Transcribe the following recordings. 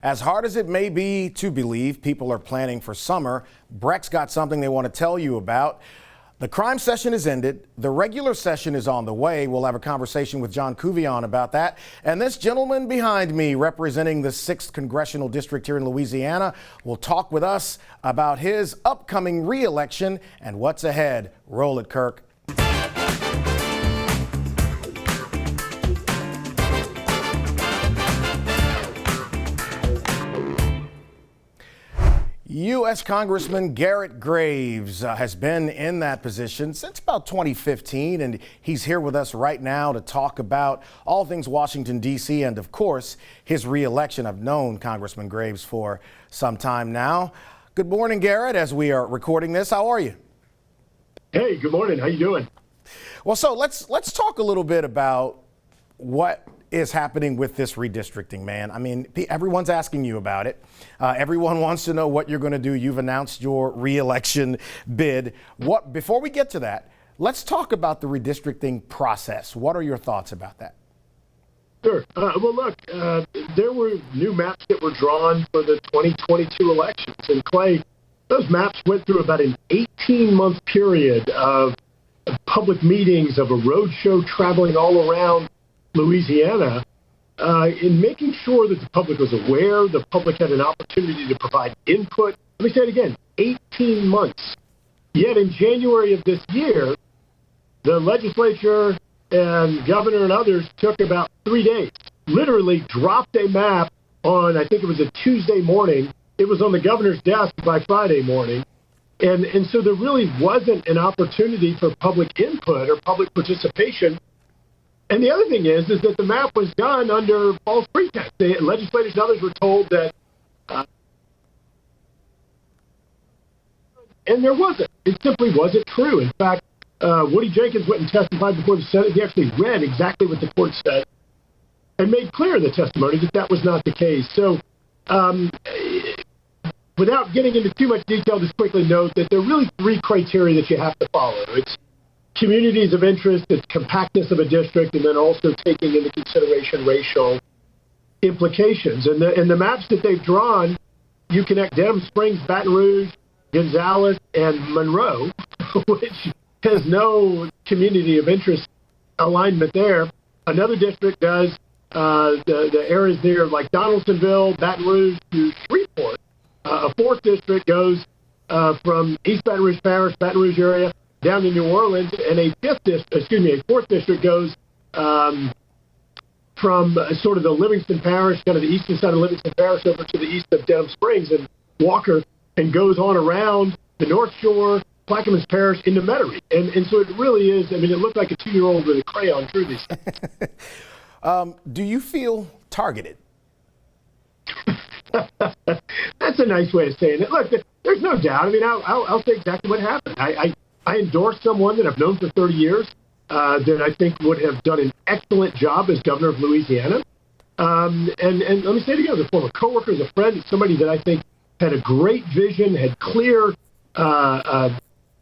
As hard as it may be to believe people are planning for summer, Breck's got something they want to tell you about. The crime session is ended. The regular session is on the way. We'll have a conversation with John Couvion about that. And this gentleman behind me, representing the 6th Congressional District here in Louisiana, will talk with us about his upcoming re-election and what's ahead. Roll it, Kirk. U.S. Congressman Garret Graves has been in that position since about 2015, and he's here with us right now to talk about all things Washington, D.C., and, of course, his re-election. I've known Congressman Graves for some time now. Good morning, Garret, as we are recording this. How are you? Hey, good morning. How you doing? Well, so let's talk a little bit about what is happening with this redistricting, man. I mean, everyone's asking you about it. Everyone wants to know what you're going to do. You've announced your re-election bid. Before we get to that, let's talk about the redistricting process. What are your thoughts about that? Sure. Well, look, there were new maps that were drawn for the 2022 elections. And Clay, those maps went through about an 18-month period of public meetings, of a road show traveling all around Louisiana, in making sure that the public was aware, the public had an opportunity to provide input. Let me say it again, 18 months. Yet in January of this year, the legislature and governor and others took about 3 days, literally dropped a map on, I think it was a Tuesday morning. It was on the governor's desk by Friday morning. And so there really wasn't an opportunity for public input or public participation. And the other thing is that the map was done under false pretense. The legislators and others were told that, and there wasn't. It simply wasn't true. In fact, Woody Jenkins went and testified before the Senate. He actually read exactly what the court said and made clear in the testimony that that was not the case. So without getting into too much detail, just quickly note that there are really 3 criteria that you have to follow. It's communities of interest, it's compactness of a district, and then also taking into consideration racial implications. And the maps that they've drawn, you connect Denham Springs, Baton Rouge, Gonzales, and Monroe, which has no community of interest alignment there. Another district does the areas near like Donaldsonville, Baton Rouge to Shreveport. A 4th district goes from East Baton Rouge Parish, Baton Rouge area, down to New Orleans, and a 4th district goes from sort of the Livingston Parish, kind of the eastern side of Livingston Parish, over to the east of Denham Springs and Walker, and goes on around the North Shore, Plaquemines Parish, into Metairie. And so it really is, I mean, it looked like a 2-year-old with a crayon drew these things. Do you feel targeted? That's a nice way of saying it. Look, there's no doubt. I mean, I'll say exactly what happened. I endorsed someone that I've known for 30 years that I think would have done an excellent job as governor of Louisiana. And let me say it again, as a former coworker, as a friend, somebody that I think had a great vision, had clear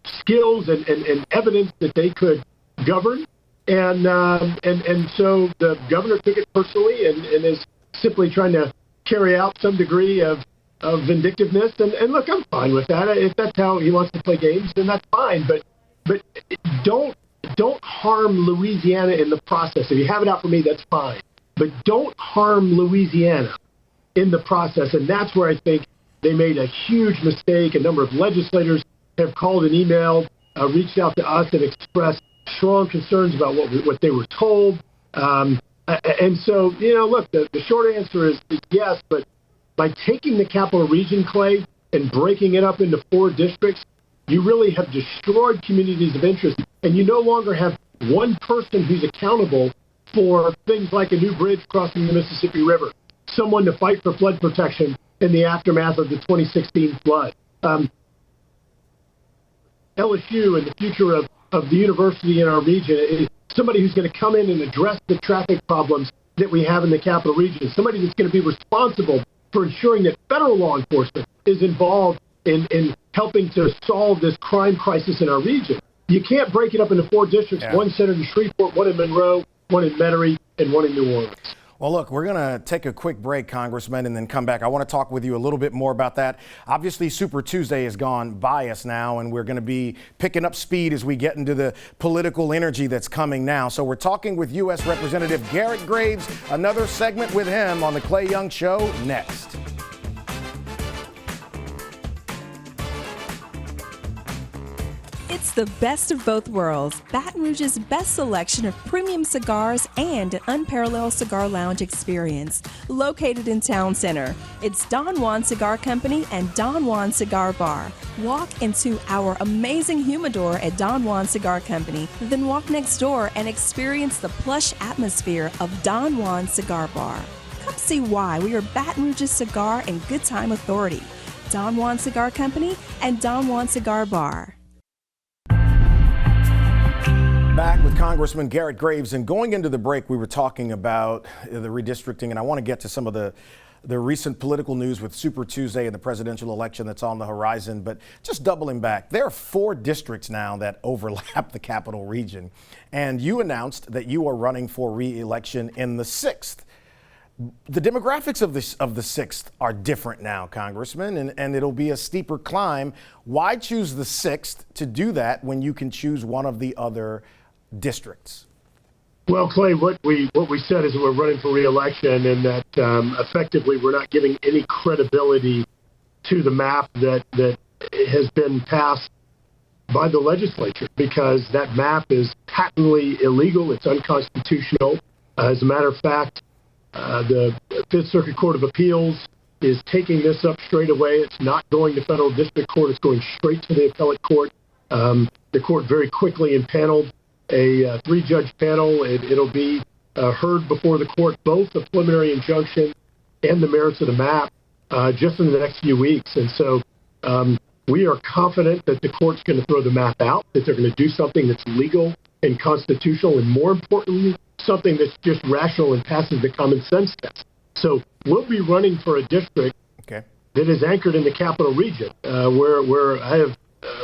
skills and evidence that they could govern. And so the governor took it personally and is simply trying to carry out some degree of vindictiveness, and look, I'm fine with that. If that's how he wants to play games, then that's fine. But don't harm Louisiana in the process. If you have it out for me, that's fine. But don't harm Louisiana in the process, and that's where I think they made a huge mistake. A number of legislators have called and emailed, reached out to us, and expressed strong concerns about what they were told. And so, look, the short answer is yes, but by taking the Capital Region, Clay, and breaking it up into 4 districts, you really have destroyed communities of interest, and you no longer have one person who's accountable for things like a new bridge crossing the Mississippi River, someone to fight for flood protection in the aftermath of the 2016 flood. LSU and the future of the university in our region is somebody who's going to come in and address the traffic problems that we have in the Capital Region, somebody that's going to be responsible for ensuring that federal law enforcement is involved in helping to solve this crime crisis in our region. You can't break it up into 4 districts, one centered in Shreveport, one in Monroe, one in Metairie, and one in New Orleans. Well, look, we're going to take a quick break, Congressman, and then come back. I want to talk with you a little bit more about that. Obviously, Super Tuesday has gone by us now, and we're going to be picking up speed as we get into the political energy that's coming now. So we're talking with U.S. Representative Garret Graves. Another segment with him on the Clay Young Show next. It's the best of both worlds. Baton Rouge's best selection of premium cigars and an unparalleled cigar lounge experience. Located in Town Center, it's Don Juan Cigar Company and Don Juan Cigar Bar. Walk into our amazing humidor at Don Juan Cigar Company, then walk next door and experience the plush atmosphere of Don Juan Cigar Bar. Come see why we are Baton Rouge's cigar and good time authority. Don Juan Cigar Company and Don Juan Cigar Bar. Back with Congressman Garret Graves, and going into the break, we were talking about the redistricting, and I want to get to some of the recent political news with Super Tuesday and the presidential election that's on the horizon. But just doubling back, there are 4 districts now that overlap the capital region, and you announced that you are running for re-election in the 6th. The demographics of the 6th are different now, Congressman, and it'll be a steeper climb. Why choose the 6th to do that when you can choose one of the other districts? Well, Clay, what we said is that we're running for re-election, and that effectively we're not giving any credibility to the map that has been passed by the legislature, because that map is patently illegal. It's unconstitutional. As a matter of fact, the Fifth Circuit Court of Appeals is taking this up straight away. It's not going to federal district court. It's going straight to the appellate court. The court very quickly impaneled a 3-judge panel. It'll be heard before the court, both the preliminary injunction and the merits of the map, just in the next few weeks. And so we are confident that the court's going to throw the map out, that they're going to do something that's legal and constitutional, and more importantly, something that's just rational and passes the common sense test. So we'll be running for a district that is anchored in the capital region, where I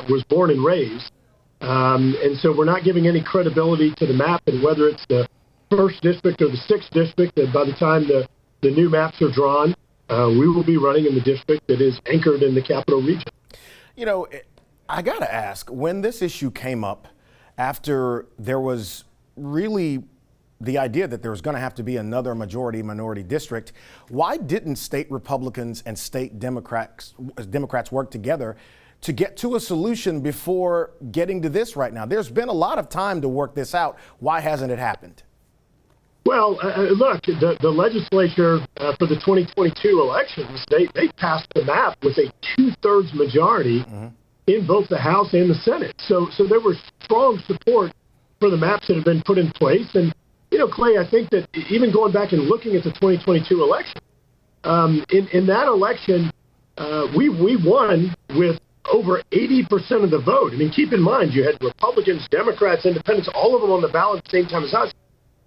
was born and raised. And so we're not giving any credibility to the map, and whether it's the 1st district or the 6th district, and by the time the new maps are drawn, we will be running in the district that is anchored in the capital region. You know, I got to ask, when this issue came up, after there was really the idea that there was going to have to be another majority-minority district, why didn't state Republicans and state Democrats work together to get to a solution before getting to this right now? There's been a lot of time to work this out. Why hasn't it happened? Well, look, the legislature for the 2022 elections, they passed the map with a 2/3 majority in both the House and the Senate. So there was strong support for the maps that have been put in place. And, you know, Clay, I think that even going back and looking at the 2022 election, in that election, we won with over 80% of the vote. I mean, keep in mind, you had Republicans, Democrats, Independents, all of them on the ballot at the same time as us.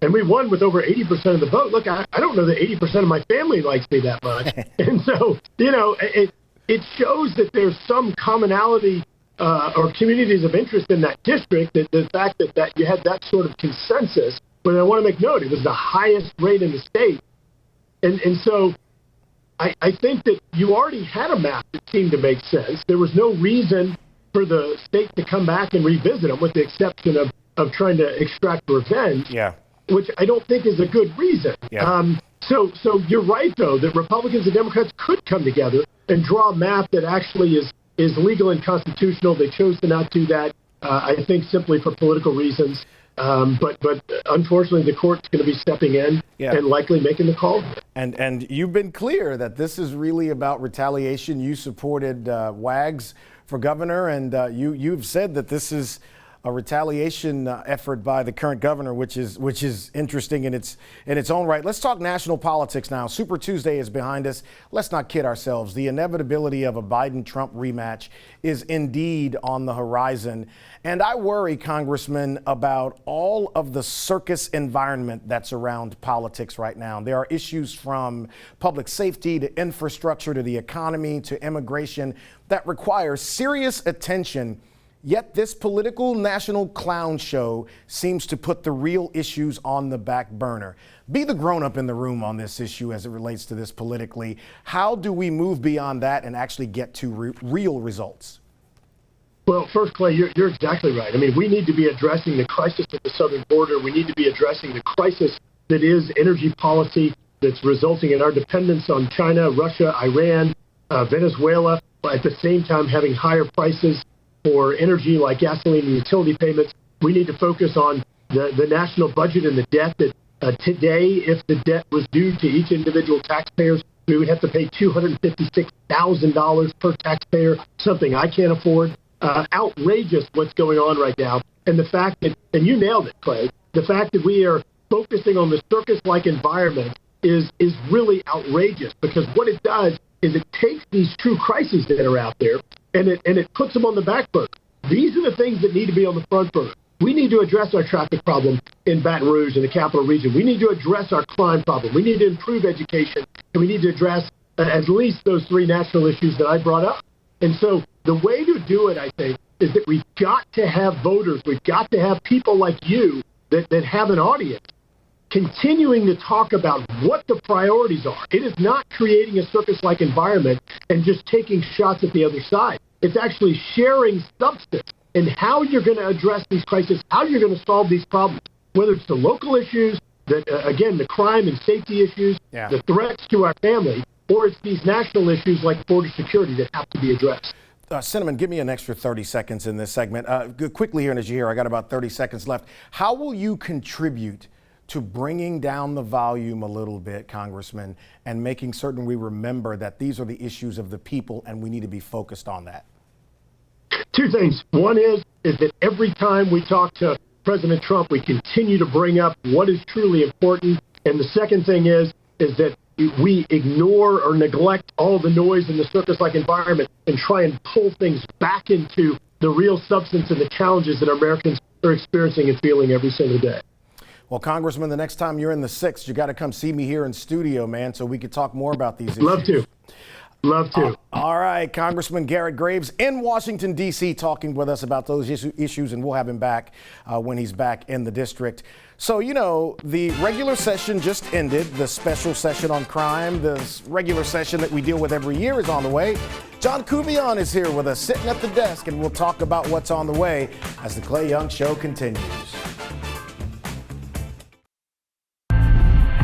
And we won with over 80% of the vote. Look, I don't know that 80% of my family likes me that much. And so, you know, it shows that there's some commonality or communities of interest in that district, that the fact that you had that sort of consensus. But I want to make note, it was the highest rate in the state. And so I think that you already had a map that seemed to make sense. There was no reason for the state to come back and revisit them, with the exception of trying to extract revenge, which I don't think is a good reason. So you're right, though, that Republicans and Democrats could come together and draw a map that actually is legal and constitutional. They chose to not do that, I think, simply for political reasons. But unfortunately, the court's going to be stepping in and likely making the call. And you've been clear that this is really about retaliation. You supported Wags for governor, and you've said that this is a retaliation effort by the current governor, which is interesting in its own right. Let's talk national politics now. Super Tuesday is behind us. Let's not kid ourselves. The inevitability of a Biden-Trump rematch is indeed on the horizon. And I worry, Congressman, about all of the circus environment that's around politics right now. There are issues from public safety to infrastructure to the economy to immigration that require serious attention. Yet this political national clown show seems to put the real issues on the back burner. Be the grown-up in the room on this issue as it relates to this politically. How do we move beyond that and actually get to real results? Well, first, Clay, you're exactly right. I mean, we need to be addressing the crisis at the southern border. We need to be addressing the crisis that is energy policy that's resulting in our dependence on China, Russia, Iran, Venezuela, but at the same time having higher prices for energy like gasoline and utility payments. We need to focus on the national budget and the debt that today, if the debt was due to each individual taxpayer, we would have to pay $256,000 per taxpayer, something I can't afford. Outrageous what's going on right now. And the fact that, and you nailed it, Clay, the fact that we are focusing on the circus-like environment is really outrageous, because what it does is it takes these true crises that are out there and it puts them on the back burner. These are the things that need to be on the front burner. We need to address our traffic problem in Baton Rouge and the Capital Region. We need to address our crime problem. We need to improve education, and we need to address at least those three national issues that I brought up. And so the way to do it, I think, is that we've got to have voters. We've got to have people like you that have an audience continuing to talk about what the priorities are. It is not creating a circus-like environment and just taking shots at the other side. It's actually sharing substance in how you're going to address these crises, how you're going to solve these problems, whether it's the local issues, that again, the crime and safety issues, the threats to our family, or it's these national issues like border security that have to be addressed. Cinnamon, give me an extra 30 seconds in this segment. Quickly here, and as you hear, I got about 30 seconds left. How will you contribute to bringing down the volume a little bit, Congressman, and making certain we remember that these are the issues of the people and we need to be focused on that? Two things. One is that every time we talk to President Trump, we continue to bring up what is truly important. And the second thing is that we ignore or neglect all the noise in the circus-like environment and try and pull things back into the real substance and the challenges that Americans are experiencing and feeling every single day. Well, Congressman, the next time you're in the 6th, you got to come see me here in studio, man, so we could talk more about these issues. Love to. Love to. All right, Congressman Garret Graves in Washington, D.C., talking with us about those issues, and we'll have him back when he's back in the district. So, you know, the regular session just ended. The special session on crime, the regular session that we deal with every year, is on the way. John Kuvion is here with us, sitting at the desk, and we'll talk about what's on the way as the Clay Young Show continues.